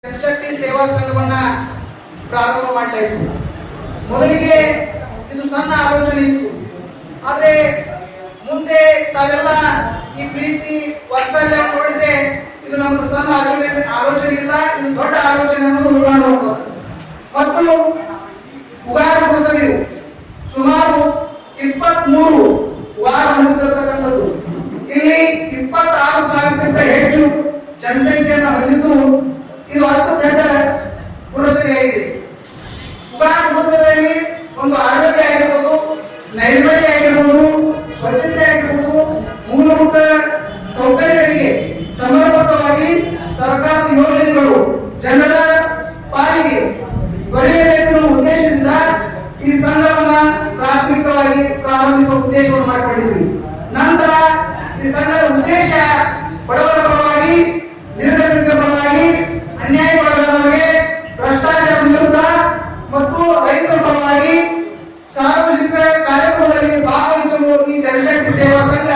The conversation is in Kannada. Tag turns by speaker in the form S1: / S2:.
S1: ಜನಶಕ್ತಿ ಸೇವಾ ಸಂಘವನ್ನ ಪ್ರಾರಂಭ ಮಾಡಲಾಯಿತು. ಮೊದಲಿಗೆ ಇದು ಸಣ್ಣ ಆಲೋಚನೆ ಇತ್ತು, ಆದರೆ ಮುಂದೆ ತಾವೆಲ್ಲ ಈ ಪ್ರೀತಿ ವಾತ್ಸಲ್ಯ ನೋಡಿದ್ರೆ ಇದು ನಮ್ದು ಸಣ್ಣ ಆಲೋಚನೆ ಇಲ್ಲ, ಇದು ದೊಡ್ಡ ಆಲೋಚನೆ ಅನ್ನೋದು ಕಾಣಬಹುದು. ಮತ್ತು ಉಗಾರ ಮಹೋತ್ಸವವು ಸುಮಾರು 23 ವಾರ ಹೊಂದಿರತಕ್ಕಂಥದ್ದು. ಇಲ್ಲಿ 26,000ಕ್ಕಿಂತ ಹೆಚ್ಚು ಜನಸಂಖ್ಯೆಯನ್ನು ಹೊಂದಿದ್ದು ಇದು ಅತ್ಯಂತ ಪುರಸ್ಕರಿಯಾಗಿದೆ. ಉಗಾರ ಮಹೋತ್ಸವದಲ್ಲಿ ಒಂದು ಆರೋಗ್ಯ ಆಗಿರ್ಬೋದು, ನೈರ್ಮಲ್ಯ ಆಗಿರ್ಬೋದು, ಸ್ವಚ್ಛತೆ ಆಗಿರ್ಬೋದು, ಮೂಲಭೂತ ಸೌಕರ್ಯಗಳಿಗೆ ಸಮರ್ಪಕವಾಗಿ ಸರ್ಕಾರದ ಯೋಜನೆಗಳು ಜನರ ಪಾಲಿಗೆ ದೊರೆಯಬೇಕೆನ್ನುವ ಉದ್ದೇಶದಿಂದ ಈ ಸಂಘವನ್ನ ಪ್ರಾಥಮಿಕವಾಗಿ ಪ್ರಾರಂಭಿಸುವ ಉದ್ದೇಶವನ್ನು ಮಾಡಿಕೊಂಡಿದ್ವಿ. ನಂತರ ಈ ಸಂಘದ ಉದ್ದೇಶ ಬಡವರ ಪರವಾಗಿ, ನಿರ್ಗತಿಕ ಪರವಾಗಿ, ಅನ್ಯಾಯಕ್ಕೊಳಗಾದವರಿಗೆ, ಭ್ರಷ್ಟಾಚಾರ ವಿರುದ್ಧ ಮತ್ತು ರೈತರ ಪರವಾಗಿ ಸಾರ್ವಜನಿಕ ಕಾರ್ಯಕ್ರಮದಲ್ಲಿ ಭಾಗವಹಿಸಲು ಈ ಜನಶಕ್ತಿ ಸೇವಾ ಸಂಘ